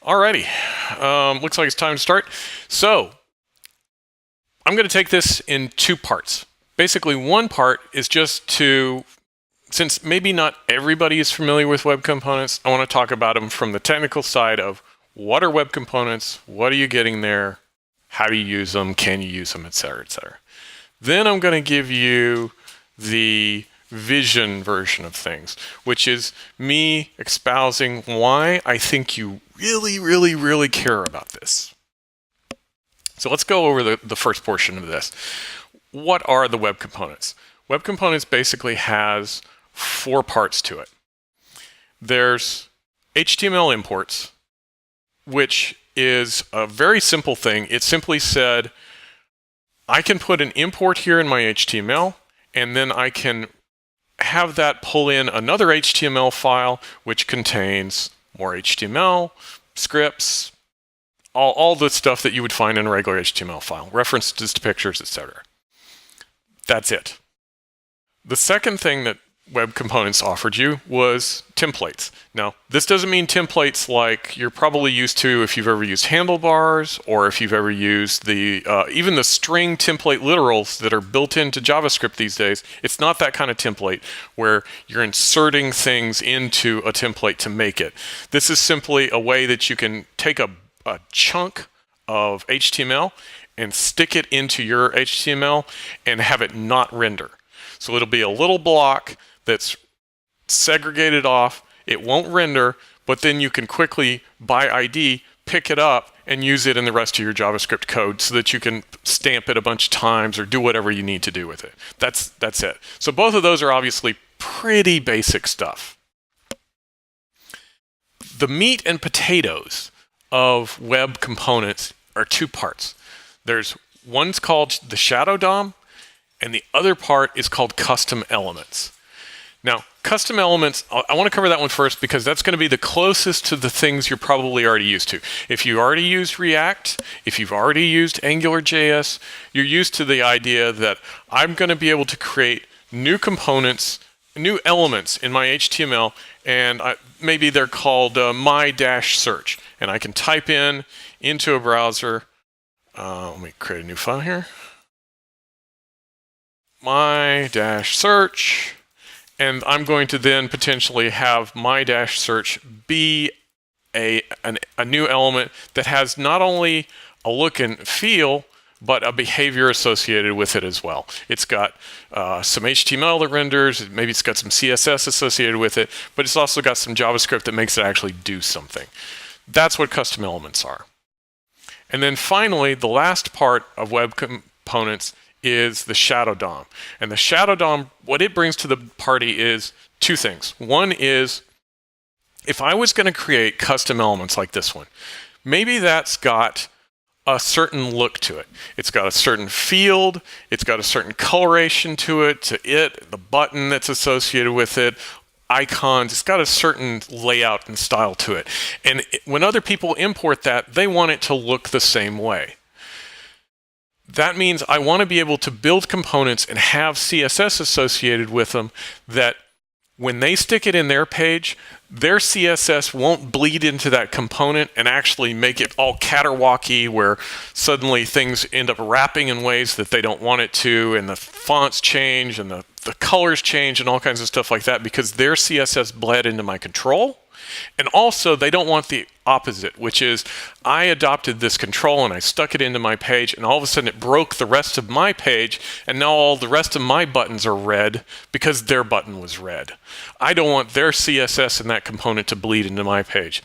Alrighty, looks like it's time to start. So, I'm going to take this in two parts. Basically, one part is just to, since maybe not everybody is familiar with web components, I want to talk about them from the technical side of what are web components, what are you getting there, how do you use them, can you use them, etc., etc. Then I'm going to give you the vision version of things, which is me espousing why I think you really care about this. So let's go over the first portion of this. What are the web components? Web components basically has four parts to it. There's HTML imports, which is a very simple thing. It simply said, I can put an import here in my HTML, and then I can have that pull in another HTML file, which contains more HTML, scripts, all the stuff that you would find in a regular HTML file, references to pictures, etc. That's it. The second thing that web components offered you was templates. Now, this doesn't mean templates like you're probably used to if you've ever used handlebars or if you've ever used the even the string template literals that are built into JavaScript these days. It's not that kind of template where you're inserting things into a template to make it. This is simply a way that you can take a chunk of HTML and stick it into your HTML and have it not render. So it'll be a little block that's segregated off. It won't render, but then you can quickly, by ID, pick it up and use it in the rest of your JavaScript code so that you can stamp it a bunch of times or do whatever you need to do with it. That's it. So both of those are obviously pretty basic stuff. The meat and potatoes of web components are two parts. There's one's called the shadow DOM, and the other part is called custom elements. Now, custom elements, I want to cover that one first because that's going to be the closest to the things you're probably already used to. If you already used React, if you've already used AngularJS, you're used to the idea that I'm going to be able to create new components, new elements in my HTML, and maybe they're called my-search. And I can type into a browser. Let me create a new file here. My-search. And I'm going to then potentially have my-search be a new element that has not only a look and feel, but a behavior associated with it as well. It's got some HTML that renders, maybe it's got some CSS associated with it, but it's also got some JavaScript that makes it actually do something. That's what custom elements are. And then finally, the last part of web components is the shadow DOM. And the shadow DOM, what it brings to the party is two things. One is, if I was going to create custom elements like this one, maybe that's got a certain look to it. It's got a certain field, it's got a certain coloration to it, the button that's associated with it, icons, it's got a certain layout and style to it. And when other people import that, they want it to look the same way. That means I want to be able to build components and have CSS associated with them that when they stick it in their page, their CSS won't bleed into that component and actually make it all caterwauky where suddenly things end up wrapping in ways that they don't want it to, and the fonts change and the colors change and all kinds of stuff like that because their CSS bled into my control. And also, they don't want the opposite, which is I adopted this control and I stuck it into my page, and all of a sudden it broke the rest of my page, and now all the rest of my buttons are red because their button was red. I don't want their CSS in that component to bleed into my page.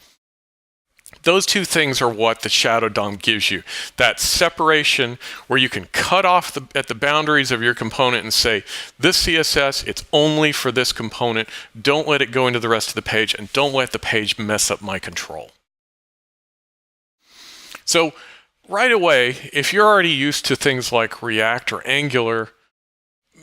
Those two things are what the shadow DOM gives you. That separation where you can cut off at the boundaries of your component and say, this CSS, it's only for this component. Don't let it go into the rest of the page, and don't let the page mess up my control. So right away, if you're already used to things like React or Angular,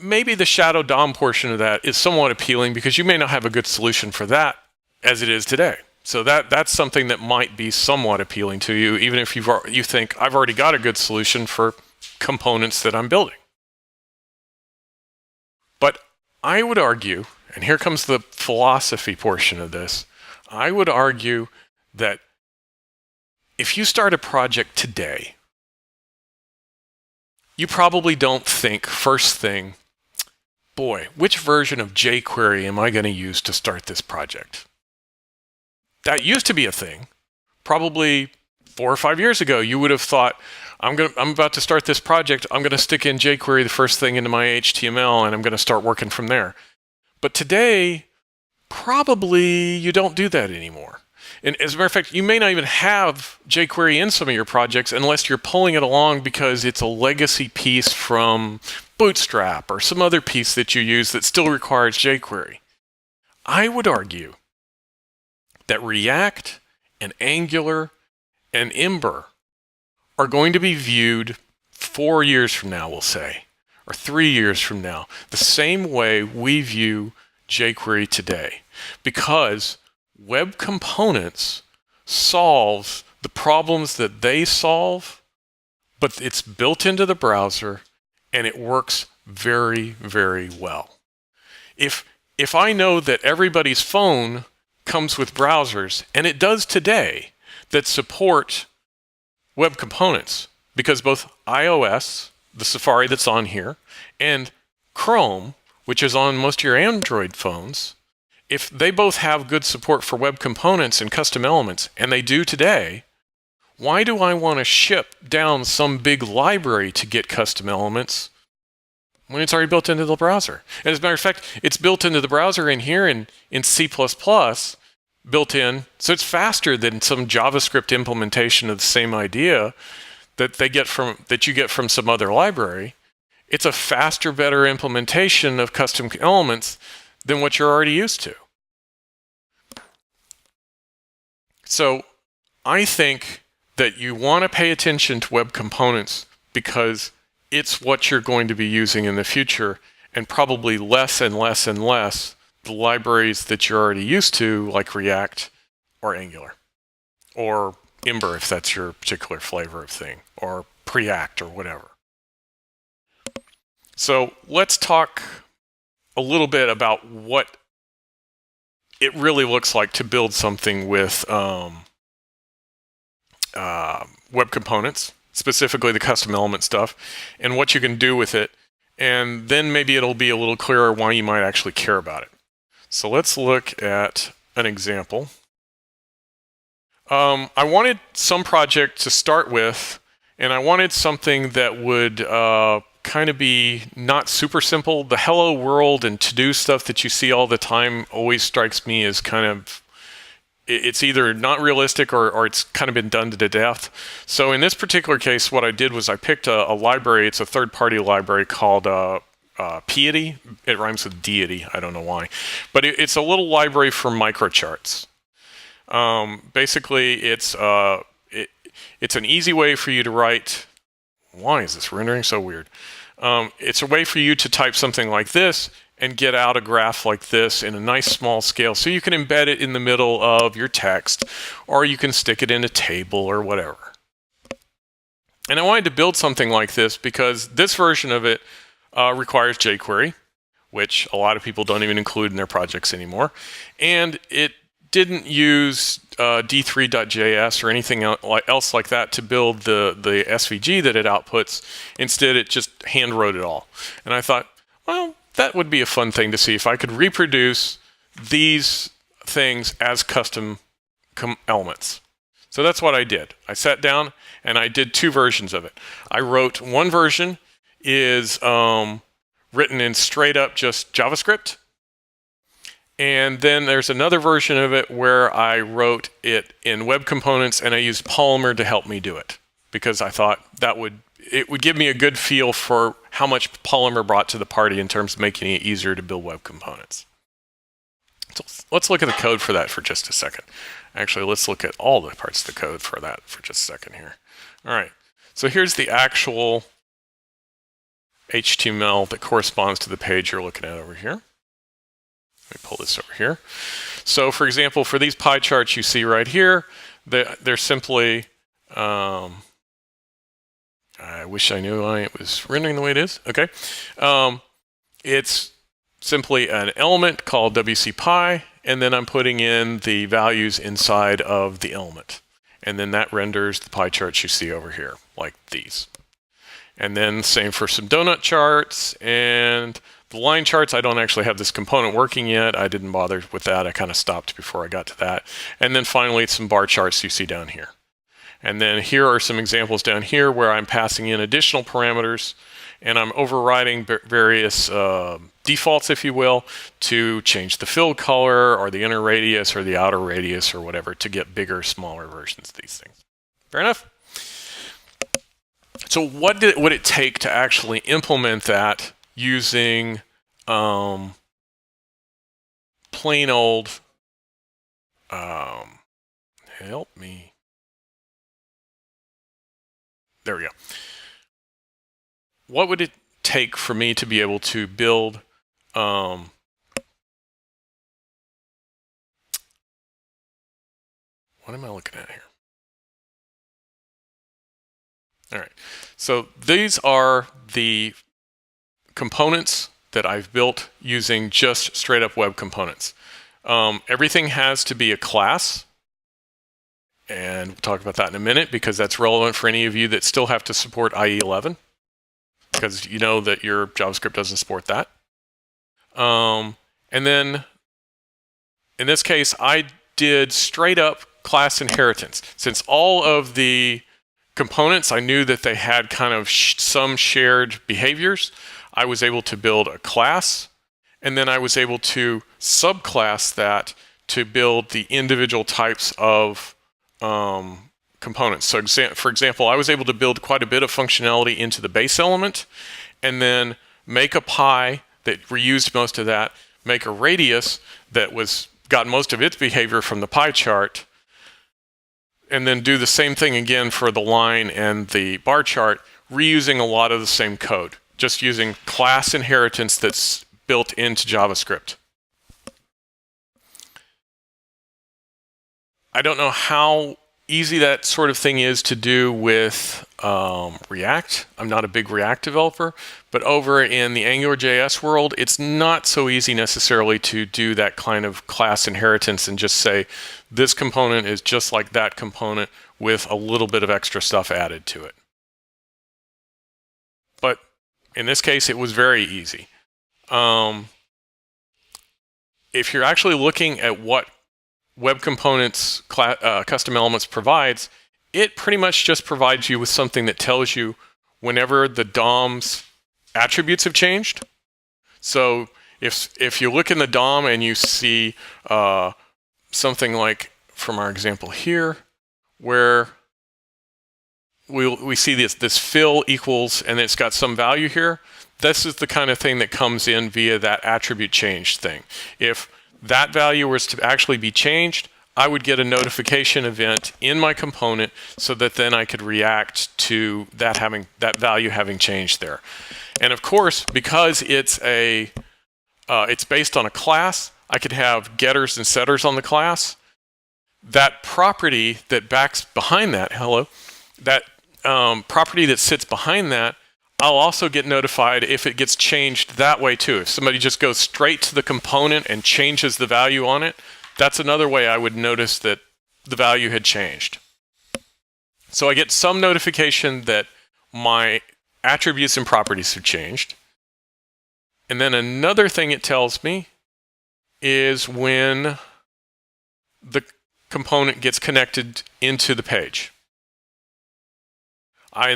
maybe the shadow DOM portion of that is somewhat appealing because you may not have a good solution for that as it is today. So that's something that might be somewhat appealing to you, even if you think, I've already got a good solution for components that I'm building. But I would argue, and here comes the philosophy portion of this, I would argue that if you start a project today, you probably don't think first thing, boy, which version of jQuery am I going to use to start this project? That used to be a thing. Probably 4 or 5 years ago, you would have thought, I'm about to start this project. I'm going to stick in jQuery the first thing into my HTML, and I'm going to start working from there. But today, probably you don't do that anymore. And as a matter of fact, you may not even have jQuery in some of your projects unless you're pulling it along because it's a legacy piece from Bootstrap or some other piece that you use that still requires jQuery. I would argue that React and Angular and Ember are going to be viewed 4 years from now, we'll say, or 3 years from now, the same way we view jQuery today, because web components solves the problems that they solve, but it's built into the browser and it works very, very well. If I know that everybody's phone comes with browsers, and it does today, that support web components, because both iOS, the Safari that's on here, and Chrome, which is on most of your Android phones, if they both have good support for web components and custom elements, and they do today, why do I want to ship down some big library to get custom elements when it's already built into the browser? And as a matter of fact, it's built into the browser in here in C++, built in, so it's faster than some JavaScript implementation of the same idea that you get from some other library. It's a faster, better implementation of custom elements than what you're already used to. So I think that you want to pay attention to web components because it's what you're going to be using in the future, and probably less and less and less the libraries that you're already used to, like React or Angular, or Ember if that's your particular flavor of thing, or Preact or whatever. So let's talk a little bit about what it really looks like to build something with web components, specifically the custom element stuff, and what you can do with it. And then maybe it'll be a little clearer why you might actually care about it. So let's look at an example. I wanted some project to start with, and I wanted something that would kind of be not super simple. The hello world and to-do stuff that you see all the time always strikes me as kind of, it's either not realistic or it's kind of been done to death. So in this particular case, what I did was I picked a library. It's a third-party library called Piety. It rhymes with deity. I don't know why. But it's a little library for microcharts. Basically, it's an easy way for you to write. Why is this rendering so weird? It's a way for you to type something like this and get out a graph like this in a nice small scale. So you can embed it in the middle of your text, or you can stick it in a table or whatever. And I wanted to build something like this because this version of it requires jQuery, which a lot of people don't even include in their projects anymore. And it didn't use d3.js or anything else like that to build the SVG that it outputs. Instead, it just hand wrote it all. And I thought, well, that would be a fun thing to see if I could reproduce these things as custom elements. So that's what I did. I sat down and I did two versions of it. I wrote one version is written in straight up just JavaScript. And then there's another version of it where I wrote it in web components and I used Polymer to help me do it, because I thought it would give me a good feel for how much Polymer brought to the party in terms of making it easier to build web components. So let's look at the code for that for just a second. Actually, let's look at all the parts of the code for that for just a second here. All right, so here's the actual HTML that corresponds to the page you're looking at over here. Let me pull this over here. So for example, for these pie charts you see right here, they're simply, I wish I knew why it was rendering the way it is. Okay. It's simply an element called WCPie, and then I'm putting in the values inside of the element. and then that renders the pie charts you see over here, like these. And then same for some donut charts, and the line charts, I don't actually have this component working yet. I didn't bother with that. I kind of stopped before I got to that. And then finally, some bar charts you see down here. And then here are some examples down here where I'm passing in additional parameters, and I'm overriding various defaults, if you will, to change the fill color or the inner radius or the outer radius or whatever to get bigger, smaller versions of these things. Fair enough? So what would it take to actually implement that using plain old, help me. There we go. What would it take for me to be able to build what am I looking at here? All right, so these are the components that I've built using just straight up web components. Everything has to be a class, and we'll talk about that in a minute because that's relevant for any of you that still have to support IE 11, because you know that your JavaScript doesn't support that. And then in this case, I did straight up class inheritance. Since all of the components, I knew that they had kind of some shared behaviors, I was able to build a class, and then I was able to subclass that to build the individual types of components. So for example, I was able to build quite a bit of functionality into the base element, and then make a pie that reused most of that, make a radius that got most of its behavior from the pie chart, and then do the same thing again for the line and the bar chart, reusing a lot of the same code, just using class inheritance that's built into JavaScript. I don't know how easy that sort of thing is to do with React. I'm not a big React developer, but over in the AngularJS world, it's not so easy necessarily to do that kind of class inheritance and just say, this component is just like that component with a little bit of extra stuff added to it. But in this case, it was very easy. If you're actually looking at what Web Components Custom Elements provides, it pretty much just provides you with something that tells you whenever the DOM's attributes have changed. So if you look in the DOM and you see something like, from our example here, where we see this fill equals, and it's got some value here, this is the kind of thing that comes in via that attribute change thing. If that value was to actually be changed, I would get a notification event in my component so that then I could react to that value having changed there. And of course, because it's based on a class, I could have getters and setters on the class. That property that backs behind that, that property that sits behind that, I'll also get notified if it gets changed that way too. If somebody just goes straight to the component and changes the value on it, that's another way I would notice that the value had changed. So I get some notification that my attributes and properties have changed. And then another thing it tells me is when the component gets connected into the page.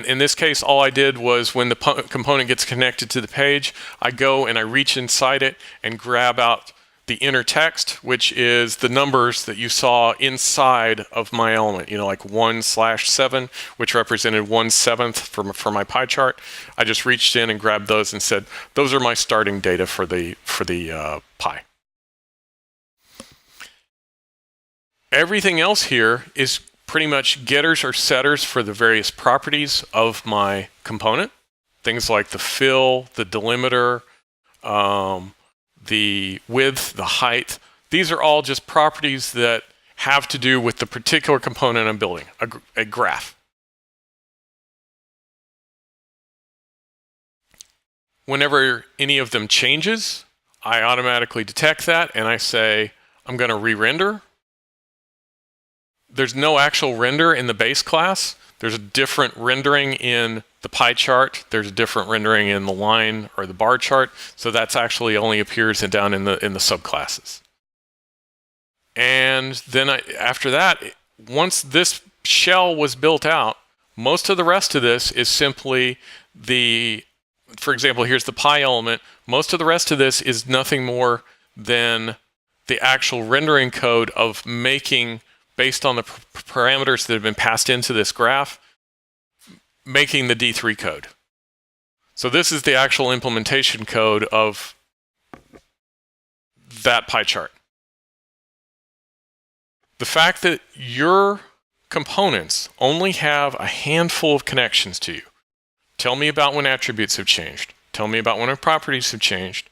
In this case, all I did was when the component gets connected to the page, I go and I reach inside it and grab out the inner text, which is the numbers that you saw inside of my element, like 1/7, which represented 1/7 for my pie chart. I just reached in and grabbed those and said, those are my starting data for the pie. Everything else here is pretty much getters or setters for the various properties of my component. Things like the fill, the delimiter, the width, the height. These are all just properties that have to do with the particular component I'm building, a graph. Whenever any of them changes, I automatically detect that and I say, I'm going to re-render there's no actual render in the base class. There's a different rendering in the pie chart. There's a different rendering in the line or the bar chart. So that's actually only appears down in the subclasses. And then after that, once this shell was built out, most of the rest of this is simply for example, here's the pie element. Most of the rest of this is nothing more than the actual rendering code of making, based on the parameters that have been passed into this graph, making the D3 code. So this is the actual implementation code of that pie chart. The fact that your components only have a handful of connections to you. Tell me about when attributes have changed. Tell me about when our properties have changed.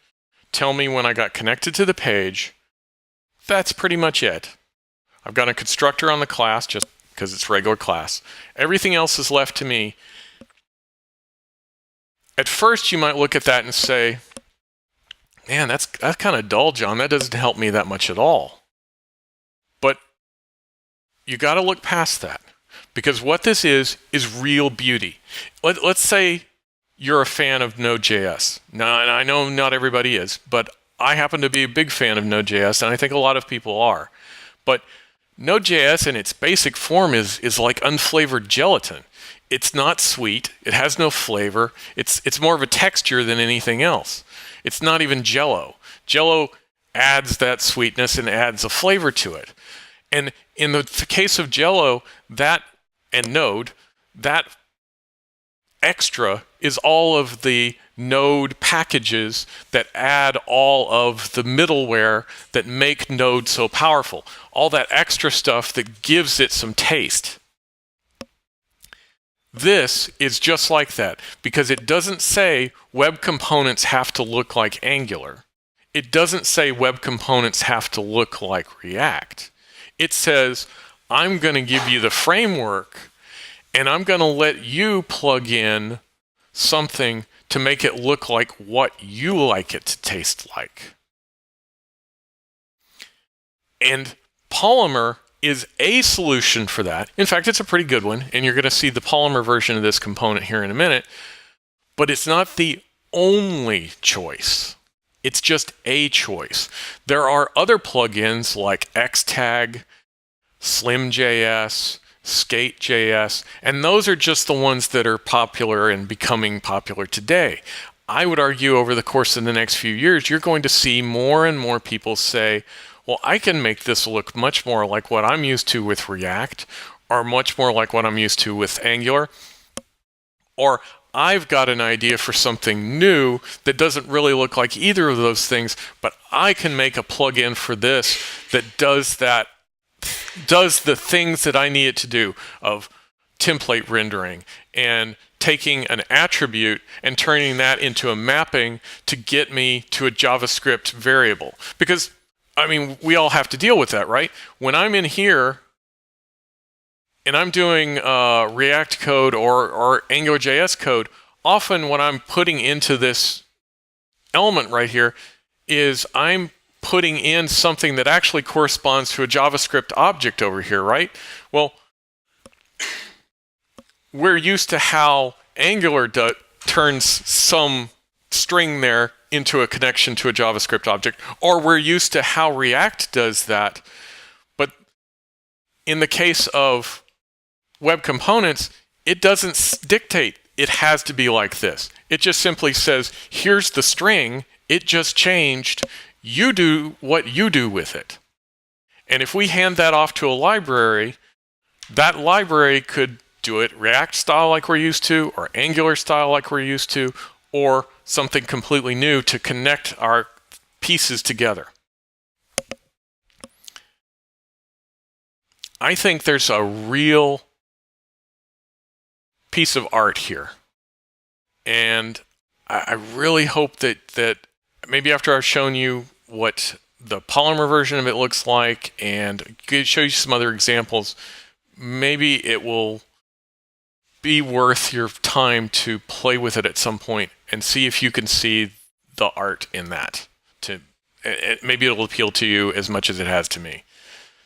Tell me when I got connected to the page. That's pretty much it. I've got a constructor on the class just because it's regular class. Everything else is left to me. At first, you might look at that and say, man, that's kind of dull, John. That doesn't help me that much at all. But you got to look past that, because what this is real beauty. Let's say you're a fan of Node.js. Now, and I know not everybody is, but I happen to be a big fan of Node.js, and I think a lot of people are. But Node.js in its basic form is like unflavored gelatin. It's not sweet. It has no flavor. It's more of a texture than anything else. It's not even Jell-O. Jell-O adds that sweetness and adds a flavor to it. And in the case of Jell-O, and Node, that extra is all of the Node packages that add all of the middleware that make Node so powerful. All that extra stuff that gives it some taste. This is just like that, because it doesn't say web components have to look like Angular. It doesn't say web components have to look like React. It says, I'm going to give you the framework, and I'm going to let you plug in something to make it look like what you like it to taste like. And Polymer is a solution for that. In fact, it's a pretty good one, and you're going to see the Polymer version of this component here in a minute, but it's not the only choice. It's just a choice. There are other plugins like Xtag, Slim.js, Skate.js, and those are just the ones that are popular and becoming popular today. I would argue over the course of the next few years, you're going to see more and more people say, well, I can make this look much more like what I'm used to with React, or much more like what I'm used to with Angular, or I've got an idea for something new that doesn't really look like either of those things, but I can make a plugin for this that does the things that I need it to do, of template rendering and taking an attribute and turning that into a mapping to get me to a JavaScript variable. Because I mean, we all have to deal with that, right? When I'm in here and I'm doing React code or AngularJS code, often what I'm putting into this element right here is I'm putting in something that actually corresponds to a JavaScript object over here, right? Well, we're used to how Angular turns some string there into a connection to a JavaScript object, or we're used to how React does that. But in the case of web components, it doesn't dictate it has to be like this. It just simply says, here's the string, it just changed, you do what you do with it. And if we hand that off to a library, that library could do it React style like we're used to, or Angular style like we're used to, or something completely new to connect our pieces together. I think there's a real piece of art here. And I really hope that maybe after I've shown you what the Polymer version of it looks like and show you some other examples, maybe it will be worth your time to play with it at some point and see if you can see the art in that. Maybe it'll appeal to you as much as it has to me.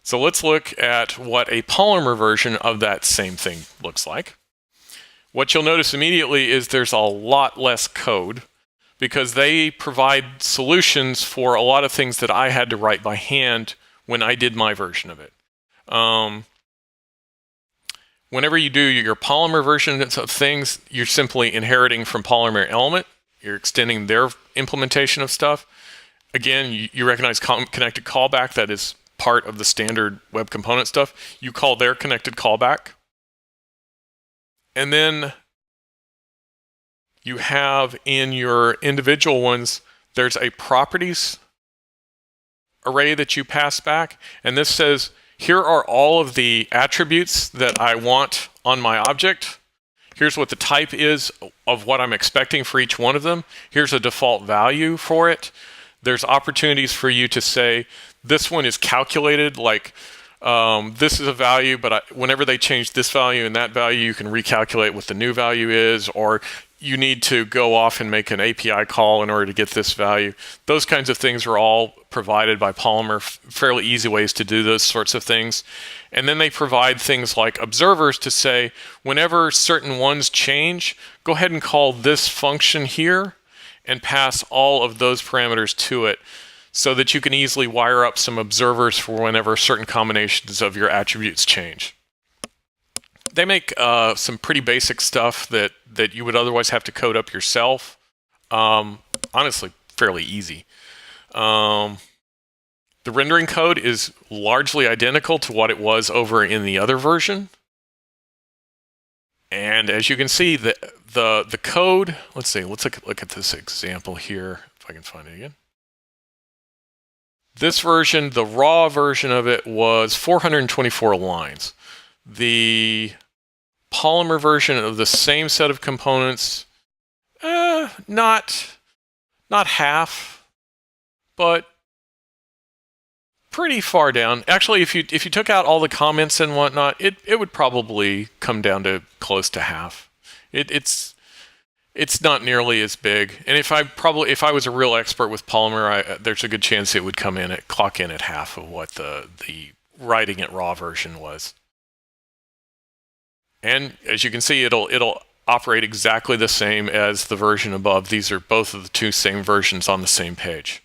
So let's look at what a Polymer version of that same thing looks like. What you'll notice immediately is there's a lot less code because they provide solutions for a lot of things that I had to write by hand when I did my version of it. Whenever you do your Polymer version of things, you're simply inheriting from Polymer element. You're extending their implementation of stuff. Again, you recognize connected callback. That is part of the standard web component stuff. You call their connected callback. And then you have in your individual ones, there's a properties array that you pass back. And this says, here are all of the attributes that I want on my object. Here's what the type is of what I'm expecting for each one of them. Here's a default value for it. There's opportunities for you to say, this one is calculated like this is a value, but whenever they change this value and that value, you can recalculate what the new value is, or you need to go off and make an API call in order to get this value. Those kinds of things are all provided by Polymer, fairly easy ways to do those sorts of things. And then they provide things like observers to say, whenever certain ones change, go ahead and call this function here and pass all of those parameters to it so that you can easily wire up some observers for whenever certain combinations of your attributes change. They make some pretty basic stuff that you would otherwise have to code up yourself. Honestly, fairly easy. The rendering code is largely identical to what it was over in the other version. And as you can see, the code, let's look at this example here, if I can find it again. This version, the raw version of it, was 424 lines. The Polymer version of the same set of components, not half, but pretty far down. Actually, if you took out all the comments and whatnot, it would probably come down to close to half. It's not nearly as big. And if I was a real expert with Polymer, there's a good chance it would clock in at half of what the writing it raw version was. And as you can see, it'll operate exactly the same as the version above. These are both of the two same versions on the same page.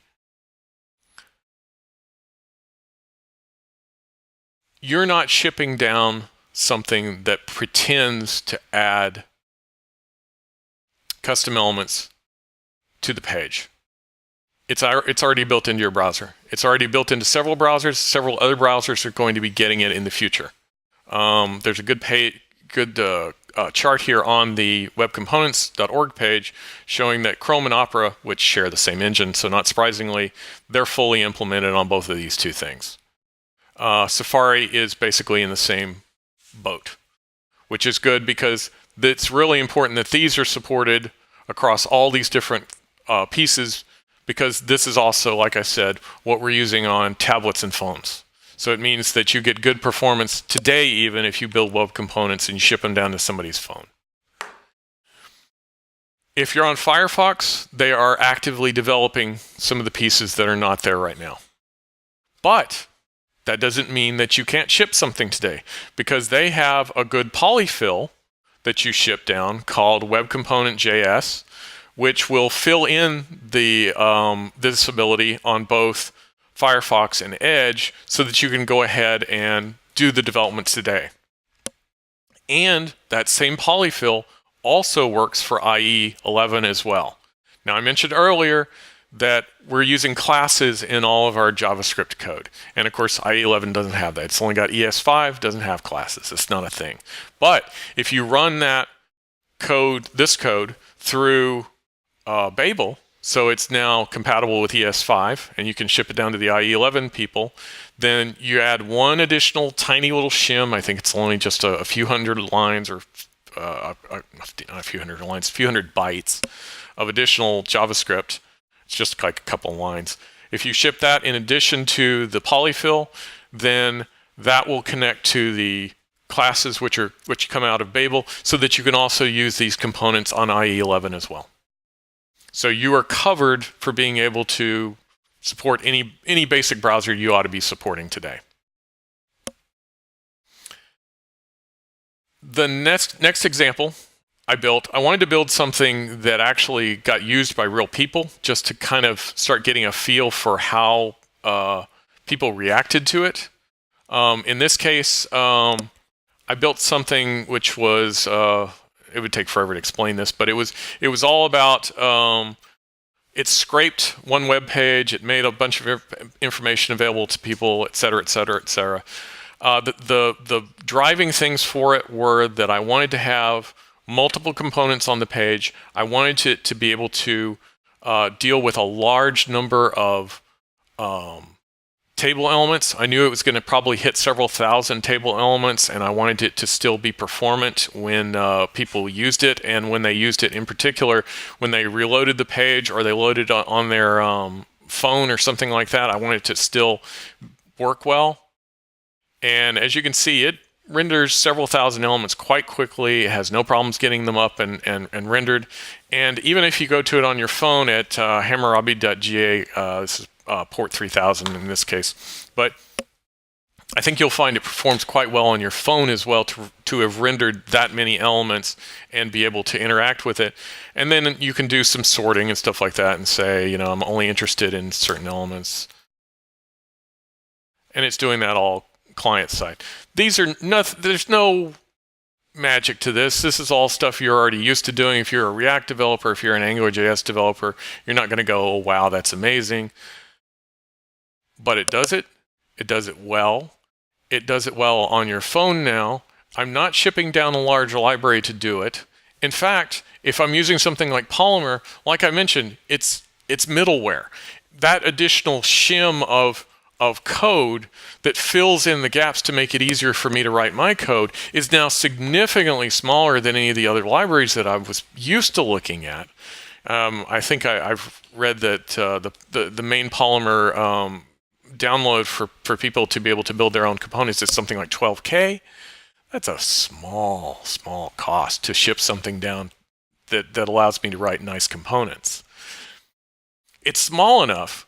You're not shipping down something that pretends to add custom elements to the page. It's already built into your browser. It's already built into several browsers. Several other browsers are going to be getting it in the future. There's a good chart here on the webcomponents.org page showing that Chrome and Opera, which share the same engine, so not surprisingly, they're fully implemented on both of these two things. Safari is basically in the same boat, which is good because it's really important that these are supported across all these different pieces, because this is also, like I said, what we're using on tablets and phones. So it means that you get good performance today, even if you build web components and you ship them down to somebody's phone. If you're on Firefox, they are actively developing some of the pieces that are not there right now. But that doesn't mean that you can't ship something today, because they have a good polyfill that you ship down called CowtownJS, which will fill in the this ability on both Firefox and Edge so that you can go ahead and do the development today. And that same polyfill also works for IE 11 as well. Now, I mentioned earlier that we're using classes in all of our JavaScript code. And of course, IE 11 doesn't have that. It's only got ES5, doesn't have classes. It's not a thing. But if you run that code, this code, through Babel, so it's now compatible with ES5, and you can ship it down to the IE 11 people, then you add one additional tiny little shim. I think it's only just a few hundred lines, or not a few hundred lines, a few hundred bytes of additional JavaScript. It's just like a couple lines. If you ship that in addition to the polyfill, then that will connect to the classes which come out of Babel, so that you can also use these components on IE 11 as well. So you are covered for being able to support any basic browser you ought to be supporting today. the next example I wanted to build something that actually got used by real people, just to kind of start getting a feel for how people reacted to it. In this case, I built something which was, it would take forever to explain this, but it was all about, it scraped one web page, it made a bunch of information available to people, et cetera, et cetera, et cetera. The driving things for it were that I wanted to have multiple components on the page. I wanted to be able to deal with a large number of table elements. I knew it was going to probably hit several thousand table elements, and I wanted it to still be performant when people used it, and when they used it in particular, when they reloaded the page or they loaded on their phone or something like that, I wanted it to still work well. And as you can see, it renders several thousand elements quite quickly. It has no problems getting them up and rendered. And even if you go to it on your phone at hammurabi.ga, this is port 3000 in this case, but I think you'll find it performs quite well on your phone as well to have rendered that many elements and be able to interact with it. And then you can do some sorting and stuff like that and say, I'm only interested in certain elements. And it's doing that all client side. These are nothing, there's no magic to this. This is all stuff you're already used to doing. If you're a React developer, if you're an AngularJS developer, you're not going to go, oh, wow, that's amazing. But it does it. It does it well. It does it well on your phone now. I'm not shipping down a large library to do it. In fact, if I'm using something like Polymer, like I mentioned, it's middleware. That additional shim of code that fills in the gaps to make it easier for me to write my code is now significantly smaller than any of the other libraries that I was used to looking at. I think I've read that the main Polymer download for people to be able to build their own components is something like 12K. That's a small cost to ship something down that allows me to write nice components. It's small enough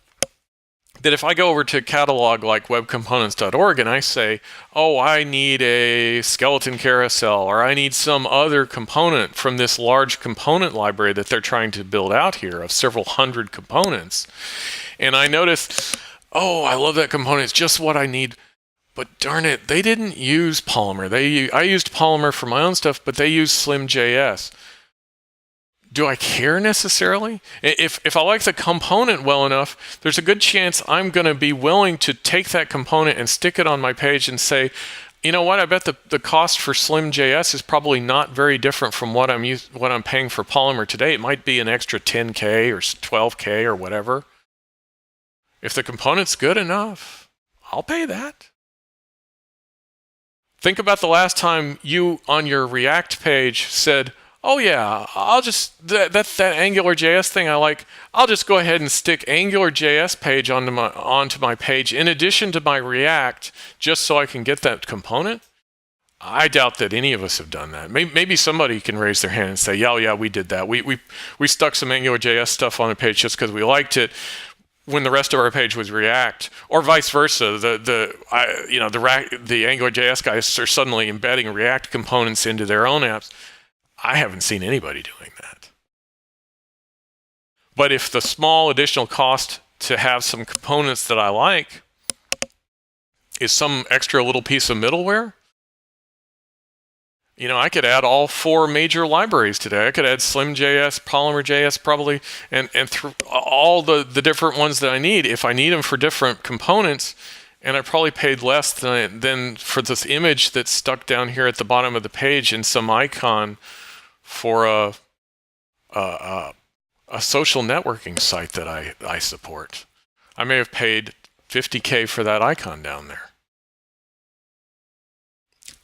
that if I go over to a catalog like webcomponents.org and I say, oh, I need a skeleton carousel, or I need some other component from this large component library that they're trying to build out here of several hundred components, and I notice, oh, I love that component, it's just what I need, but darn it, they didn't use Polymer. I used Polymer for my own stuff, but they used SlimJS. Do I care necessarily? If I like the component well enough, there's a good chance I'm going to be willing to take that component and stick it on my page and say, you know what, I bet the cost for SlimJS is probably not very different from what I'm paying for Polymer today. It might be an extra 10K or 12K or whatever. If the component's good enough, I'll pay that. Think about the last time you on your React page said, oh yeah, I'll just, that AngularJS thing I like, I'll just go ahead and stick AngularJS page onto my page in addition to my React, just so I can get that component. I doubt that any of us have done that. Maybe somebody can raise their hand and say, yeah, we did that. We stuck some AngularJS stuff on the page just because we liked it when the rest of our page was React, or vice versa. The AngularJS guys are suddenly embedding React components into their own apps. I haven't seen anybody doing that. But if the small additional cost to have some components that I like is some extra little piece of middleware, I could add all 4 major libraries today. I could add SlimJS, PolymerJS probably, and through all the different ones that I need. If I need them for different components, and I probably paid less than for this image that's stuck down here at the bottom of the page in some icon for a social networking site that I support. I may have paid $50K for that icon down there.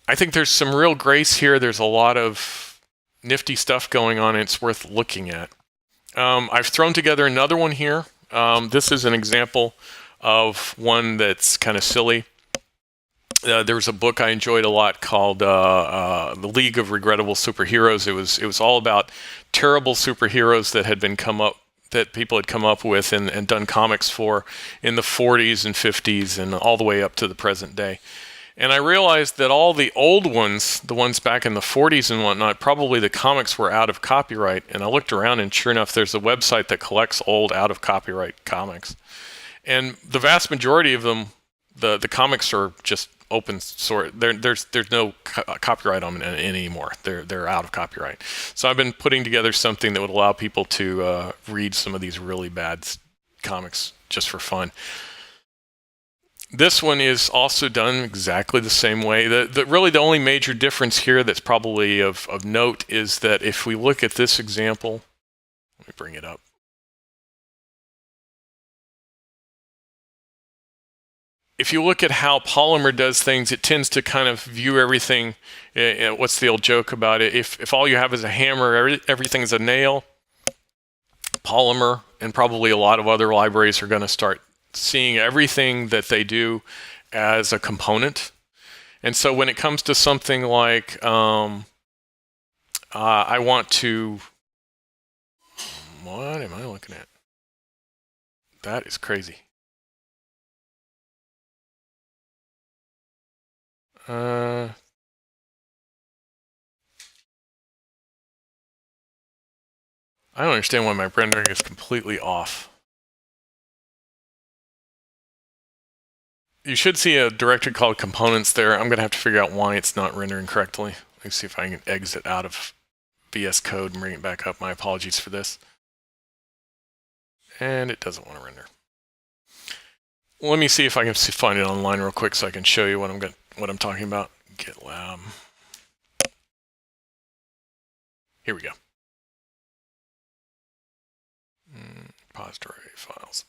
I think there's some real grace here. There's a lot of nifty stuff going on, and it's worth looking at. I've thrown together another one here. This is an example of one that's kind of silly. There was a book I enjoyed a lot called The League of Regrettable Superheroes. It was all about terrible superheroes that people had come up with and done comics for in the 40s and 50s and all the way up to the present day. And I realized that all the old ones, the ones back in the 40s and whatnot, probably the comics were out of copyright. And I looked around, and sure enough, there's a website that collects old out of copyright comics. And the vast majority of them, the comics are just open source. There's no copyright on them anymore. They're out of copyright. So I've been putting together something that would allow people to read some of these really bad comics just for fun. This one is also done exactly the same way. Really the only major difference here that's probably of note is that if we look at this example, let me bring it up. If you look at how Polymer does things, it tends to kind of view everything. What's the old joke about it? If all you have is a hammer, everything's a nail. Polymer and probably a lot of other libraries are going to start seeing everything that they do as a component. And so when it comes to something like I want to, what am I looking at? That is crazy. I don't understand why my rendering is completely off. You should see a directory called components there. I'm going to have to figure out why it's not rendering correctly. Let me see if I can exit out of VS Code and bring it back up. My apologies for this. And it doesn't want to render. Let me see if I can find it online real quick so I can show you what I'm talking about. GitLab. Here we go. Repository files.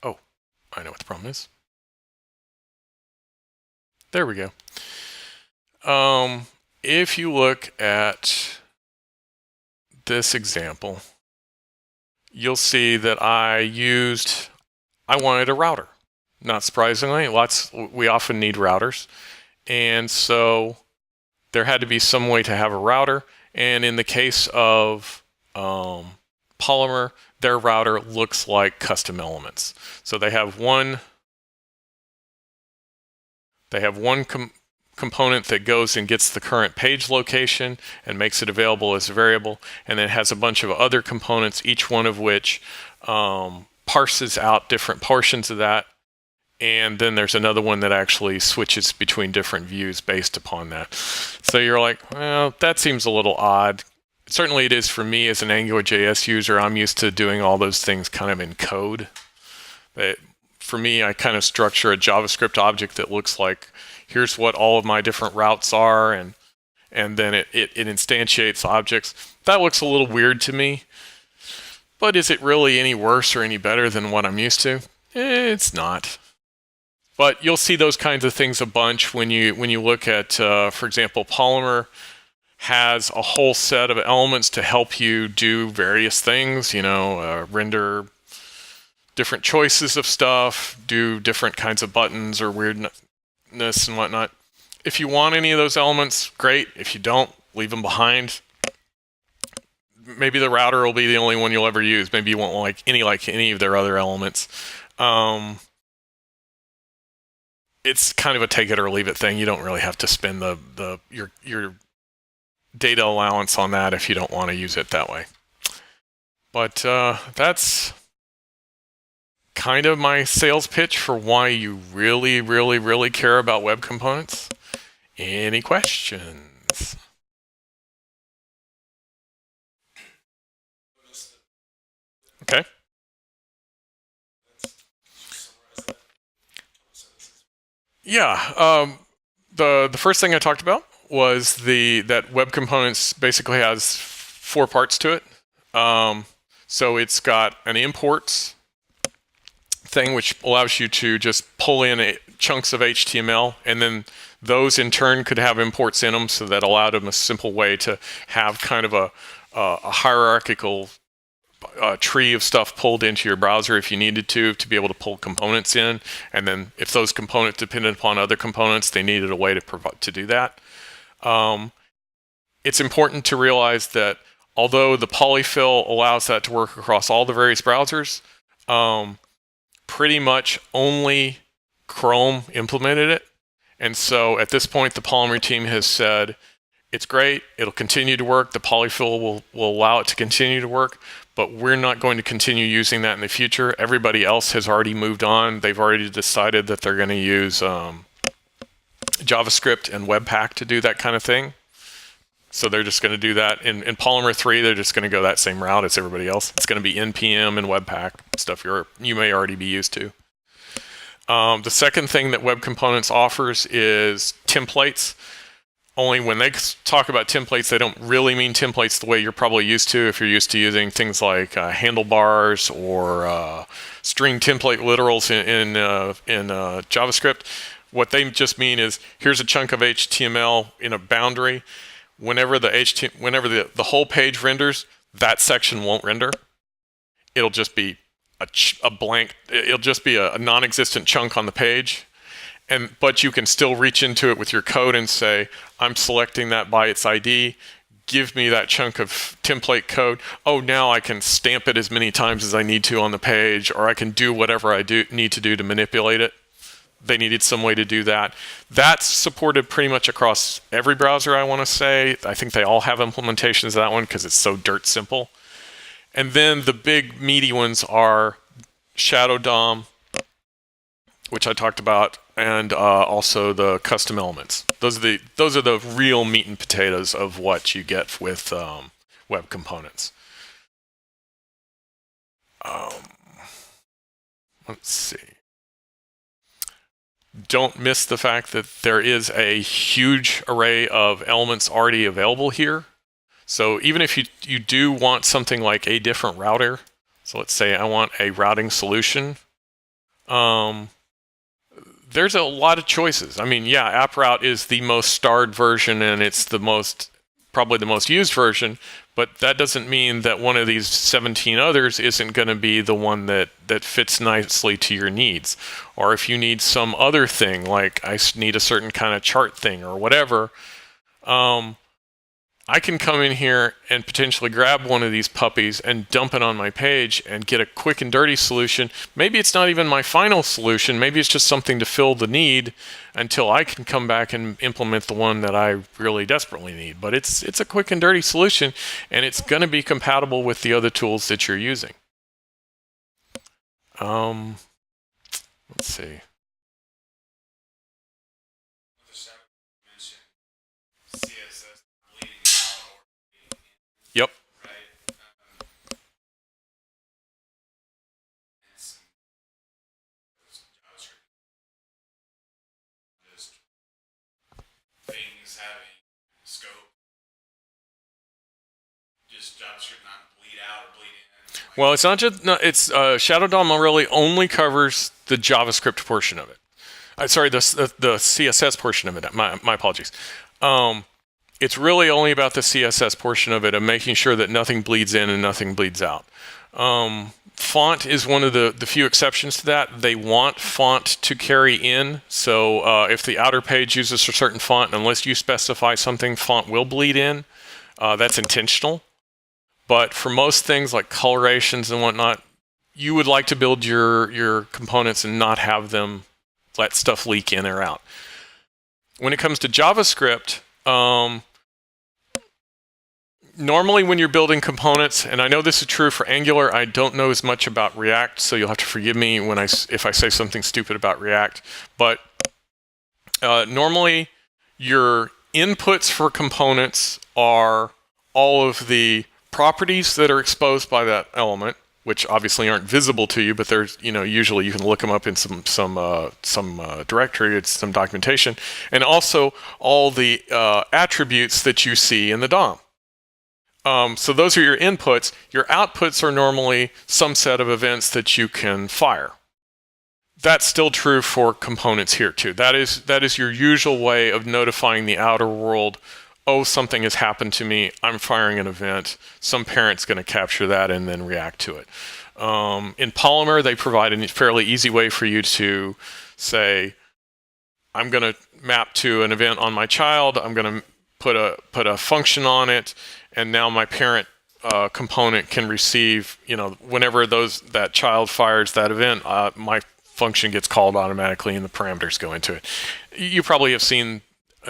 Oh, I know what the problem is. There we go. If you look at this example, you'll see that I wanted a router. Not surprisingly, we often need routers. And so there had to be some way to have a router. And in the case of Polymer, their router looks like custom elements. So they have one component that goes and gets the current page location and makes it available as a variable, and then it has a bunch of other components, each one of which parses out different portions of that, and then there's another one that actually switches between different views based upon that. So you're like, well, that seems a little odd. Certainly it is for me as an AngularJS user. I'm used to doing all those things kind of in code. But for me, I kind of structure a JavaScript object that looks like, here's what all of my different routes are, and then it instantiates objects. That looks a little weird to me. But is it really any worse or any better than what I'm used to? It's not. But you'll see those kinds of things a bunch when you look at, for example, Polymer has a whole set of elements to help you do various things, render different choices of stuff, do different kinds of buttons or weirdness and whatnot. If you want any of those elements, great. If you don't, leave them behind. Maybe the router will be the only one you'll ever use. Maybe you won't like any of their other elements. It's kind of a take it or leave it thing. You don't really have to spend your data allowance on that if you don't want to use it that way. But that's kind of my sales pitch for why you really, really, really care about web components. Any questions? Okay. Yeah. The first thing I talked about was that web components basically has 4 parts to it. So it's got an imports thing, which allows you to just pull in chunks of HTML, and then those in turn could have imports in them, so that allowed them a simple way to have kind of a hierarchical tree of stuff pulled into your browser if you needed to be able to pull components in. And then if those components depended upon other components, they needed a way to do that. It's important to realize that although the polyfill allows that to work across all the various browsers, pretty much only Chrome implemented it. And so at this point, the Polymer team has said, it's great, it'll continue to work, the polyfill will allow it to continue to work, but we're not going to continue using that in the future. Everybody else has already moved on. They've already decided that they're going to use JavaScript and Webpack to do that kind of thing. So they're just going to do that. In Polymer 3, they're just going to go that same route as everybody else. It's going to be NPM and Webpack, stuff you may already be used to. The second thing that Web Components offers is templates. Only when they talk about templates, they don't really mean templates the way you're probably used to if you're used to using things like handlebars or string template literals in JavaScript. What they just mean is, here's a chunk of HTML in a boundary. Whenever the whole page renders, that section won't render. It'll just be a blank. It'll just be a non-existent chunk on the page. But you can still reach into it with your code and say, I'm selecting that by its ID. Give me that chunk of template code. Oh, now I can stamp it as many times as I need to on the page, or I can do whatever I need to do to manipulate it. They needed some way to do that. That's supported pretty much across every browser, I want to say. I think they all have implementations of that one because it's so dirt simple. And then the big meaty ones are Shadow DOM, which I talked about, and also the custom elements. Those are the real meat and potatoes of what you get with Web Components. Let's see. Don't miss the fact that there is a huge array of elements already available here. So even if you do want something like a different router, so let's say I want a routing solution, there's a lot of choices. I mean, yeah, AppRoute is the most starred version and it's probably the most used version, but that doesn't mean that one of these 17 others isn't going to be the one that fits nicely to your needs. Or if you need some other thing, like I need a certain kind of chart thing or whatever, I can come in here and potentially grab one of these puppies and dump it on my page and get a quick and dirty solution. Maybe it's not even my final solution. Maybe it's just something to fill the need until I can come back and implement the one that I really desperately need. But it's a quick and dirty solution, and it's going to be compatible with the other tools that you're using. Let's see. Yep. Things having scope, just JavaScript not bleed out or bleed in. Well, it's not just it's Shadow DOM really only covers the JavaScript portion of it. Sorry, the CSS portion of it. My apologies. It's really only about the CSS portion of it and making sure that nothing bleeds in and nothing bleeds out. Font is one of the few exceptions to that. They want font to carry in. So if the outer page uses a certain font, unless you specify something, font will bleed in. That's intentional. But for most things like colorations and whatnot, you would like to build your components and not have them let stuff leak in or out. When it comes to JavaScript, normally when you're building components, and I know this is true for Angular, I don't know as much about React, so you'll have to forgive me if I say something stupid about React, but normally your inputs for components are all of the properties that are exposed by that element, which obviously aren't visible to you, but there's, usually you can look them up in some directory, it's some documentation, and also all the attributes that you see in the DOM. So those are your inputs. Your outputs are normally some set of events that you can fire. That's still true for components here too. That is your usual way of notifying the outer world, oh, something has happened to me, I'm firing an event, some parent's going to capture that and then react to it. In Polymer, they provide a fairly easy way for you to say, I'm going to map to an event on my child, I'm going to put a function on it, and now my parent component can receive, whenever that child fires that event, my function gets called automatically and the parameters go into it. You probably have seen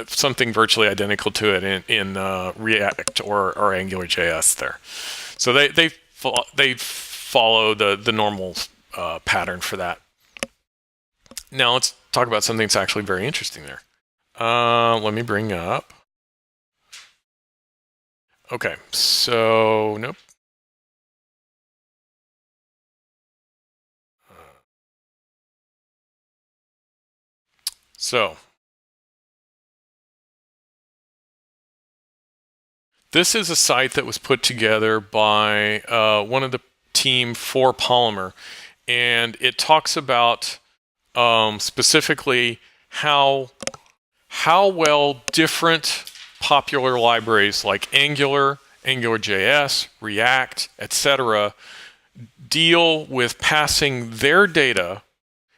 something virtually identical to it in React or AngularJS there. So they follow the normal pattern for that. Now let's talk about something that's actually very interesting there. Let me bring up. Okay, so nope. So this is a site that was put together by one of the team for Polymer, and it talks about specifically how well different popular libraries like Angular, AngularJS, React, etc. deal with passing their data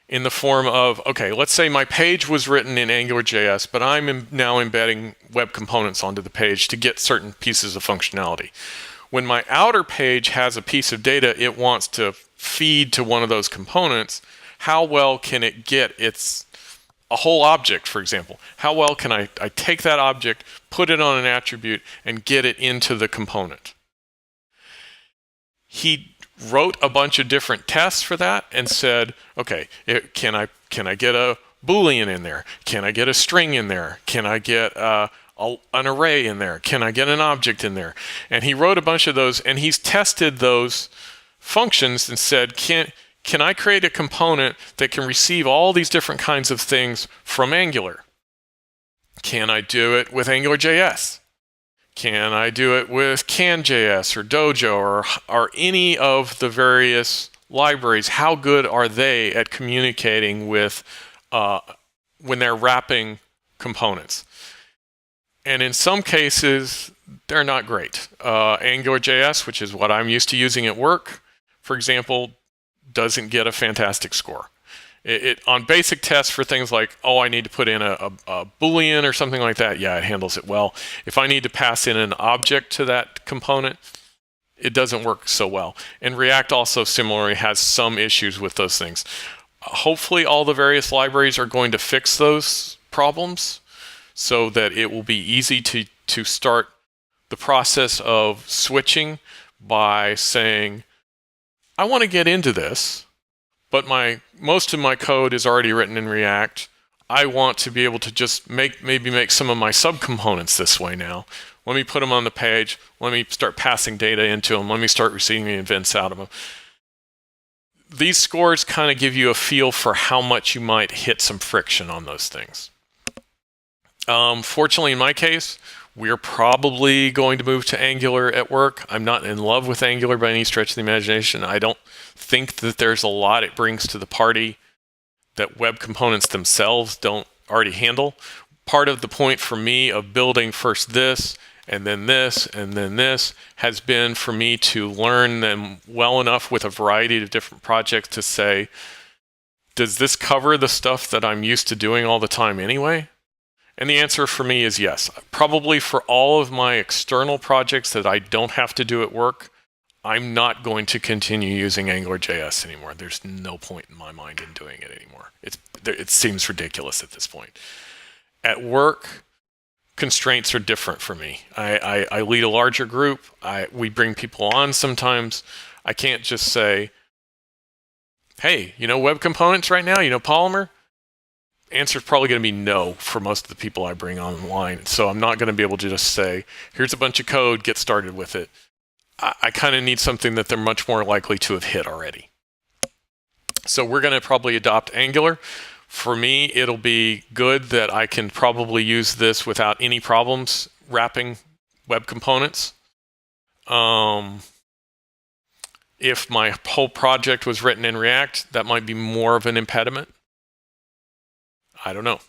in the form of, okay, let's say my page was written in AngularJS, but I'm now embedding web components onto the page to get certain pieces of functionality. When my outer page has a piece of data it wants to feed to one of those components, how well can it get a whole object, for example? How well can I take that object, put it on an attribute, and get it into the component? He wrote a bunch of different tests for that and said, okay, can I get a Boolean in there? Can I get a string in there? Can I get an array in there? Can I get an object in there? And he wrote a bunch of those, and he's tested those functions and said, can I create a component that can receive all these different kinds of things from Angular? Can I do it with AngularJS? Can I do it with CanJS or Dojo or any of the various libraries? How good are they at communicating with when they're wrapping components? And in some cases, they're not great. AngularJS, which is what I'm used to using at work, for example, doesn't get a fantastic score. It on basic tests for things like, oh, I need to put in a Boolean or something like that, yeah, it handles it well. If I need to pass in an object to that component, it doesn't work so well. And React also similarly has some issues with those things. Hopefully all the various libraries are going to fix those problems so that it will be easy to start the process of switching by saying, I want to get into this, but most of my code is already written in React. I want to be able to just maybe make some of my subcomponents this way now. Let me put them on the page. Let me start passing data into them. Let me start receiving events out of them. These scores kind of give you a feel for how much you might hit some friction on those things. Fortunately, in my case, we're probably going to move to Angular at work. I'm not in love with Angular by any stretch of the imagination. I don't think that there's a lot it brings to the party that web components themselves don't already handle. Part of the point for me of building first this, and then this, and then this, has been for me to learn them well enough with a variety of different projects to say, does this cover the stuff that I'm used to doing all the time anyway? And the answer for me is yes. Probably for all of my external projects that I don't have to do at work, I'm not going to continue using AngularJS anymore. There's no point in my mind in doing it anymore. It seems ridiculous at this point. At work, constraints are different for me. I lead a larger group. We bring people on sometimes. I can't just say, hey, web components right now, Polymer? Answer's probably going to be no for most of the people I bring online. So I'm not going to be able to just say, here's a bunch of code, get started with it. I kind of need something that they're much more likely to have hit already. So we're going to probably adopt Angular. For me, it'll be good that I can probably use this without any problems wrapping web components. If my whole project was written in React, that might be more of an impediment. I don't know.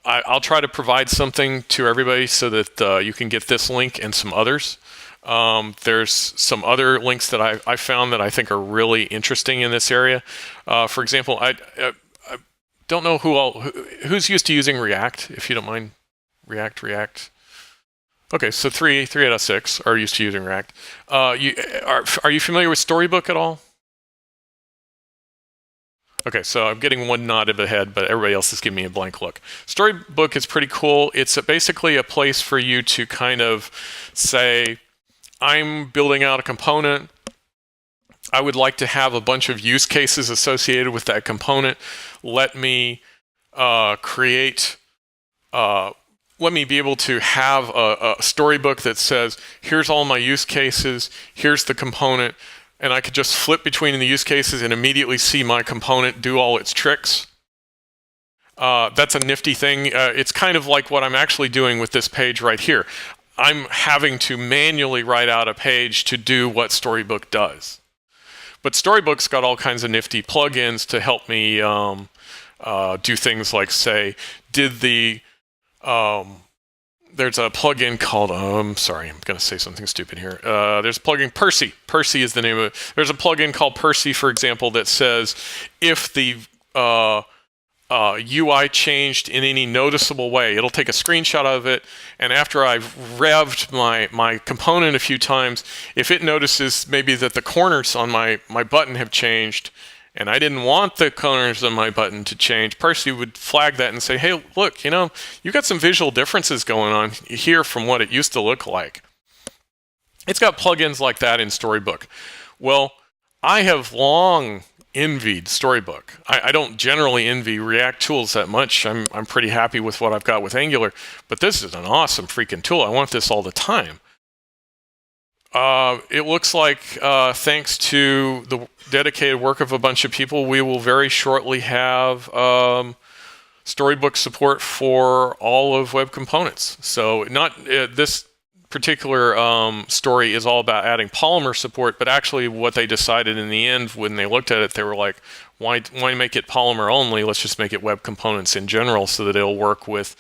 I'll try to provide something to everybody so that you can get this link and some others. There's some other links that I found that I think are really interesting in this area. For example, I don't know who's used to using React, if you don't mind. React. Okay, so three out of six are used to using React. Are you familiar with Storybook at all? Okay, so I'm getting one nod of the head, but everybody else is giving me a blank look. Storybook is pretty cool. It's basically a place for you to kind of say, I'm building out a component. I would like to have a bunch of use cases associated with that component. Let me let me be able to have a storybook that says, here's all my use cases, here's the component, and I could just flip between the use cases and immediately see my component do all its tricks. That's a nifty thing. It's kind of like what I'm actually doing with this page right here. I'm having to manually write out a page to do what Storybook does. But Storybook's got all kinds of nifty plugins to help me do things like, say, there's a plugin called, sorry, I'm going to say something stupid here. There's a plugin, Percy. Percy is the name of it. There's a plugin called Percy, for example, that says if the UI changed in any noticeable way, it'll take a screenshot of it, and after I've revved my component a few times, if it notices maybe that the corners on my button have changed, and I didn't want the corners on my button to change, Percy would flag that and say, hey, look, you've got some visual differences going on here from what it used to look like. It's got plugins like that in Storybook. Well, I have long envied Storybook. I don't generally envy React tools that much. I'm pretty happy with what I've got with Angular, but this is an awesome freaking tool. I want this all the time. It looks like thanks to the dedicated work of a bunch of people, we will very shortly have Storybook support for all of web components. So this particular story is all about adding Polymer support, but actually what they decided in the end when they looked at it, they were like, why make it Polymer only? Let's just make it web components in general so that it'll work with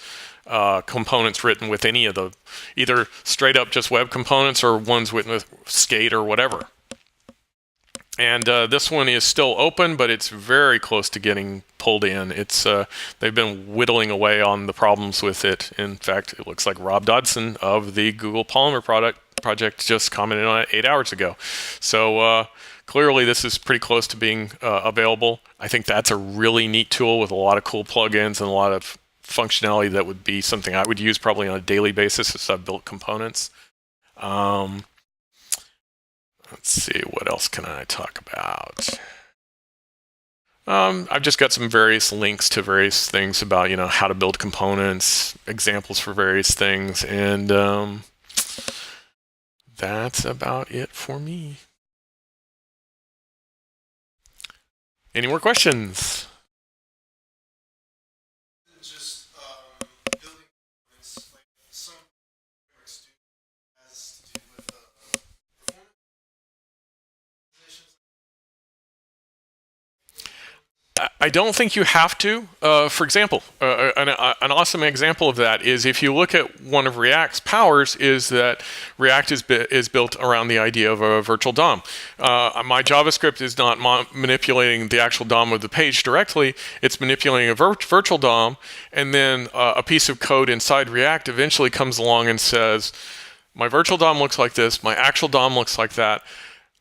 components written with any of the, either straight up just web components or ones with Skate or whatever. And this one is still open, but it's very close to getting pulled in. They've been whittling away on the problems with it. In fact, it looks like Rob Dodson of the Google Polymer project just commented on it 8 hours ago. So clearly this is pretty close to being available. I think that's a really neat tool with a lot of cool plugins and a lot of functionality that would be something I would use probably on a daily basis as I've built components. Let's see, what else can I talk about? I've just got some various links to various things about, how to build components, examples for various things, and that's about it for me. Any more questions? Just building components, like some frameworks do has to do with performance positions. I don't think you have to. For example, an awesome example of that is if you look at one of React's powers is that React is built around the idea of a virtual DOM. My JavaScript is not manipulating the actual DOM of the page directly. It's manipulating a virtual DOM, and then a piece of code inside React eventually comes along and says, my virtual DOM looks like this, my actual DOM looks like that.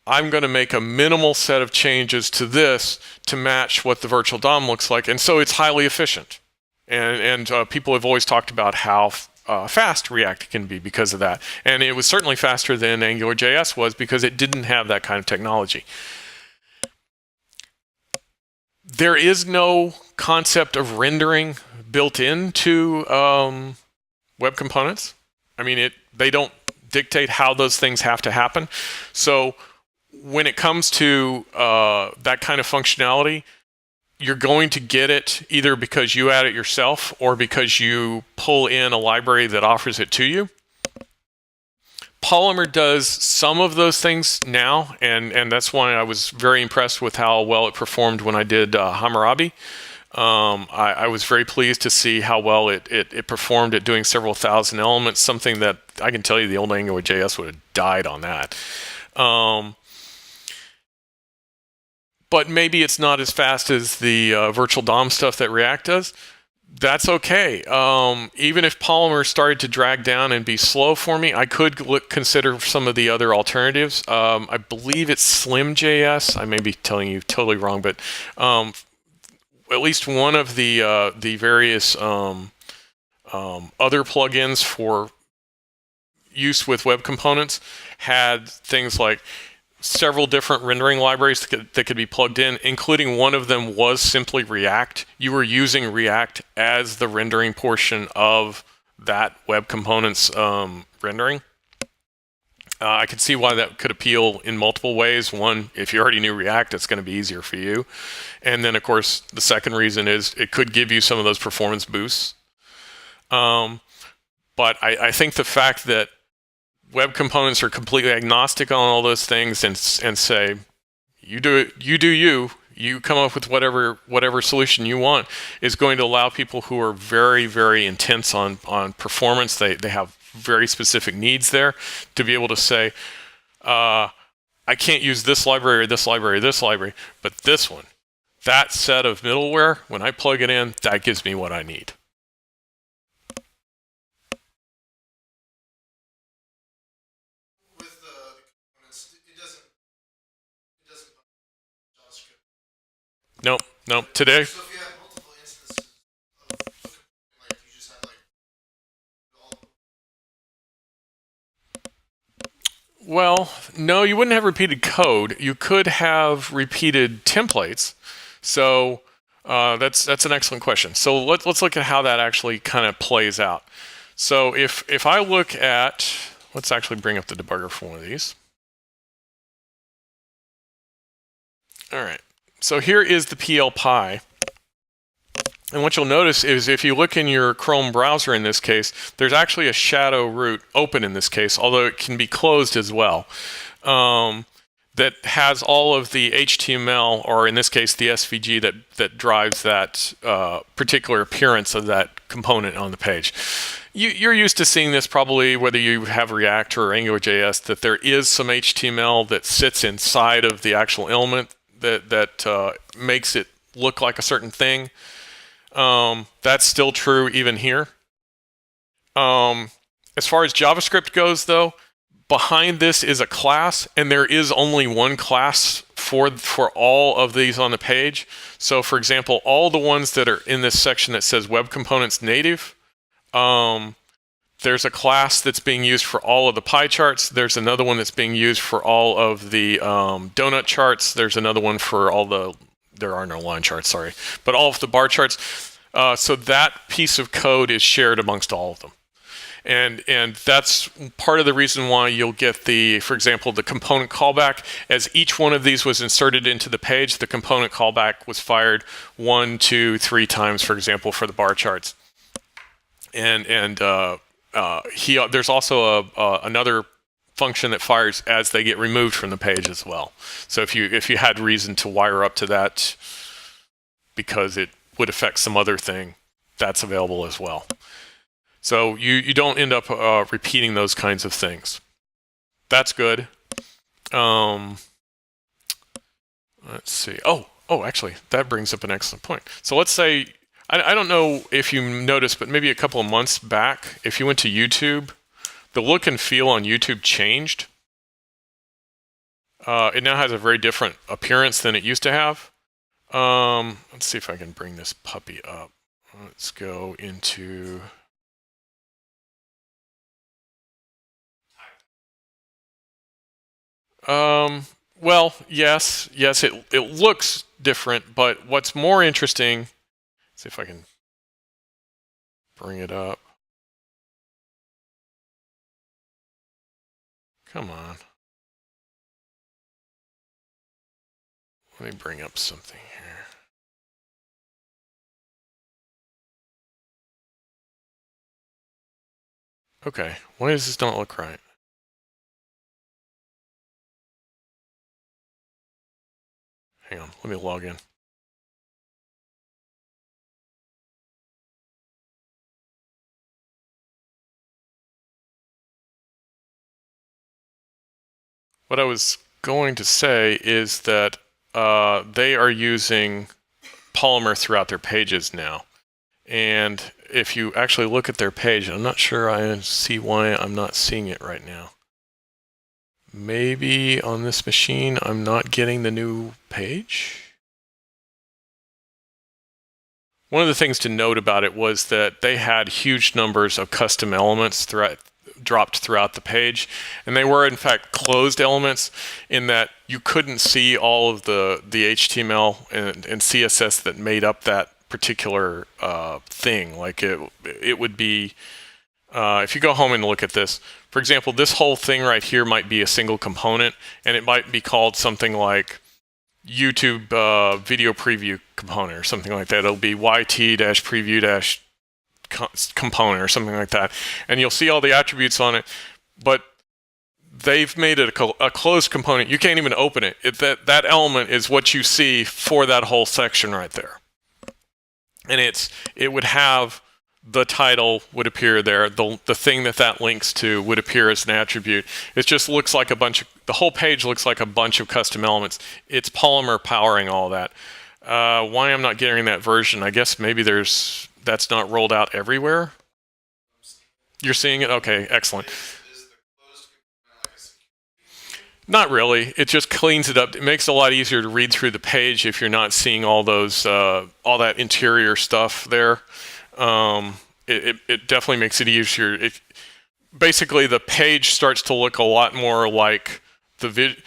I'm going to make a minimal set of changes to this to match what the virtual DOM looks like. And so it's highly efficient. And people have always talked about how fast React can be because of that. And it was certainly faster than AngularJS was because it didn't have that kind of technology. There is no concept of rendering built into web components. I mean, they don't dictate how those things have to happen. So when it comes to that kind of functionality, you're going to get it either because you add it yourself or because you pull in a library that offers it to you. Polymer does some of those things now, and that's why I was very impressed with how well it performed when I did Hammurabi. I was very pleased to see how well it performed at doing several thousand elements, something that I can tell you the old AngularJS would have died on that. But maybe it's not as fast as the virtual DOM stuff that React does. That's okay. Even if Polymer started to drag down and be slow for me, I could consider some of the other alternatives. I believe it's Slim.js. I may be telling you totally wrong, but at least one of the various other plugins for use with web components had things like several different rendering libraries that could be plugged in, including one of them was simply React. You were using React as the rendering portion of that web components rendering. I could see why that could appeal in multiple ways. One, if you already knew React, it's going to be easier for you. And then, of course, the second reason is it could give you some of those performance boosts. But I think the fact that web components are completely agnostic on all those things and say, you do it, you come up with whatever solution you want, is going to allow people who are very, very intense on performance, they have very specific needs there, to be able to say, I can't use this library or this library or this library, but this one, that set of middleware, when I plug it in, that gives me what I need. Nope. Today. So if you have multiple instances of like you just have like all. Well, no, you wouldn't have repeated code. You could have repeated templates. So that's an excellent question. So let's look at how that actually kind of plays out. So if I look at, let's actually bring up the debugger for one of these. All right. So here is the PL-Pi. And what you'll notice is if you look in your Chrome browser in this case, there's actually a shadow root open in this case, although it can be closed as well, that has all of the HTML, or in this case, the SVG that drives that particular appearance of that component on the page. You're used to seeing this probably whether you have React or AngularJS, that there is some HTML that sits inside of the actual element that makes it look like a certain thing. That's still true even here. As far as JavaScript goes, though, behind this is a class, and there is only one class for all of these on the page. So, for example, all the ones that are in this section that says Web Components Native, there's a class that's being used for all of the pie charts. There's another one that's being used for all of the donut charts. There's another one for all the, there are no line charts, sorry, but all of the bar charts. So that piece of code is shared amongst all of them. And that's part of the reason why you'll get the, for example, the component callback. As each one of these was inserted into the page, the component callback was fired 1, 2, 3 times, for example, for the bar charts. And there's also another function that fires as they get removed from the page as well. So if you had reason to wire up to that because it would affect some other thing, that's available as well. So you don't end up repeating those kinds of things. That's good. Let's see. Oh, actually, that brings up an excellent point. So let's say, I don't know if you noticed, but maybe a couple of months back, if you went to YouTube, the look and feel on YouTube changed. It now has a very different appearance than it used to have. Let's see if I can bring this puppy up. Let's go into... Well, yes, it looks different, but what's more interesting, let's see if I can bring it up. Come on. Let me bring up something here. Okay, why does this not look right? Hang on, let me log in. What I was going to say is that they are using Polymer throughout their pages now. And if you actually look at their page, I'm not sure I see why I'm not seeing it right now. Maybe on this machine, I'm not getting the new page. One of the things to note about it was that they had huge numbers of custom elements dropped throughout the page, and they were in fact closed elements in that you couldn't see all of the HTML and CSS that made up that particular thing. Like it would be, if you go home and look at this, for example, this whole thing right here might be a single component, and it might be called something like YouTube video preview component or something like that. It'll be YT-preview-component or something like that. And you'll see all the attributes on it, but they've made it a closed component. You can't even open it. That element is what you see for that whole section right there. And it would have the title would appear there. The thing that links to would appear as an attribute. It just looks like the whole page looks like a bunch of custom elements. It's Polymer powering all that. Why I'm not getting that version, I guess maybe that's not rolled out everywhere. You're seeing it? Okay, excellent. Not really. It just cleans it up. It makes it a lot easier to read through the page if you're not seeing all that interior stuff there. It definitely makes it easier. Basically, the page starts to look a lot more like the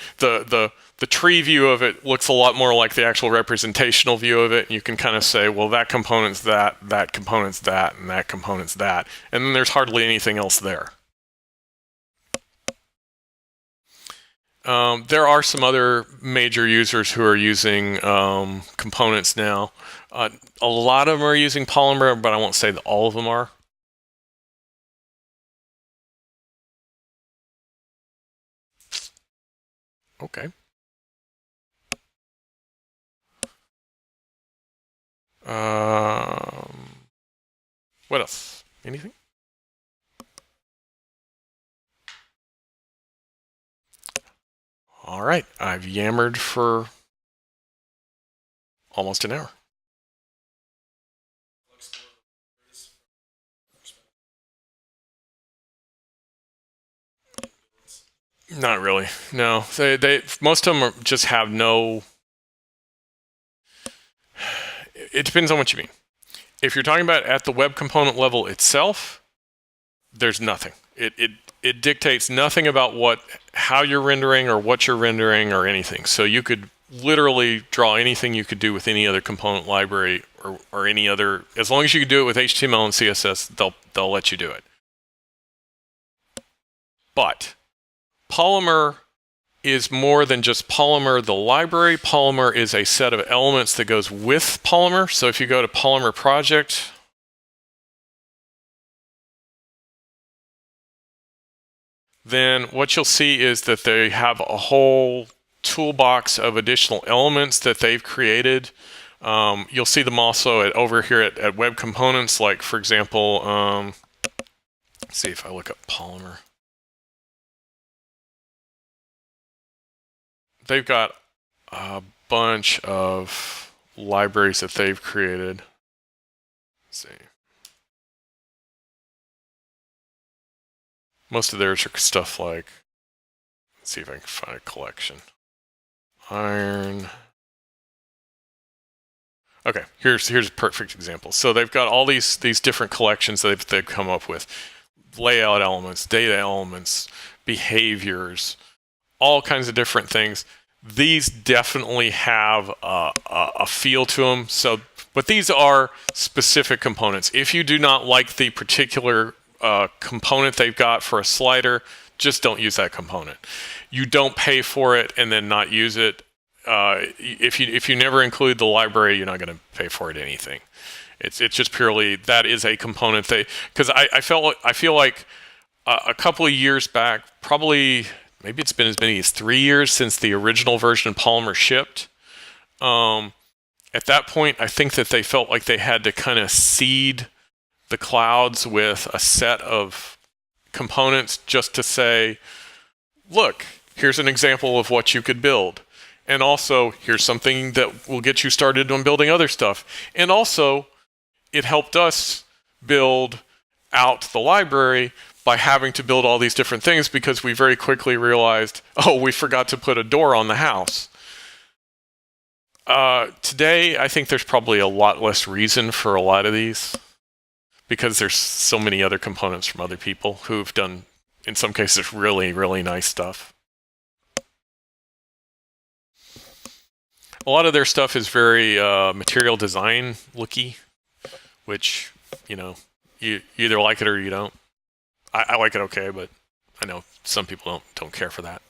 tree view of it looks a lot more like the actual representational view of it. And you can kind of say, well, that component's that component's that, and that component's that. And then there's hardly anything else there. There are some other major users who are using components now. A lot of them are using Polymer, but I won't say that all of them are. Okay. What else? Anything? All right, I've yammered for almost an hour. Not really. No, they most of them just have no. It depends on what you mean. If you're talking about at the web component level itself, there's nothing. It dictates nothing about how you're rendering or what you're rendering or anything. So you could literally draw anything you could do with any other component library or any other, as long as you can do it with HTML and CSS, they'll let you do it. But Polymer is more than just Polymer the library. Polymer is a set of elements that goes with Polymer. So if you go to Polymer project, then what you'll see is that they have a whole toolbox of additional elements that they've created. You'll see them also over here at web components, like for example, let's see if I look up Polymer. They've got a bunch of libraries that they've created. Let's see. Most of theirs are stuff like, let's see if I can find a collection. Iron. Okay, here's a perfect example. So they've got all these different collections that they've come up with. Layout elements, data elements, behaviors, all kinds of different things. These definitely have a feel to them. So, but these are specific components. If you do not like the particular component they've got for a slider, just don't use that component. You don't pay for it and then not use it. If you never include the library, you're not going to pay for it anything. It's just purely that is a component. Because I feel like a couple of years back, probably maybe it's been as many as 3 years since the original version of Polymer shipped. At that point, I think that they felt like they had to kind of seed the clouds with a set of components just to say, look, here's an example of what you could build. And also, here's something that will get you started on building other stuff. And also, it helped us build out the library by having to build all these different things because we very quickly realized, oh, we forgot to put a door on the house. Today, I think there's probably a lot less reason for a lot of these because there's so many other components from other people who've done, in some cases, really, really nice stuff. A lot of their stuff is very material design looky, which, you either like it or you don't. I like it okay, but I know some people don't care for that.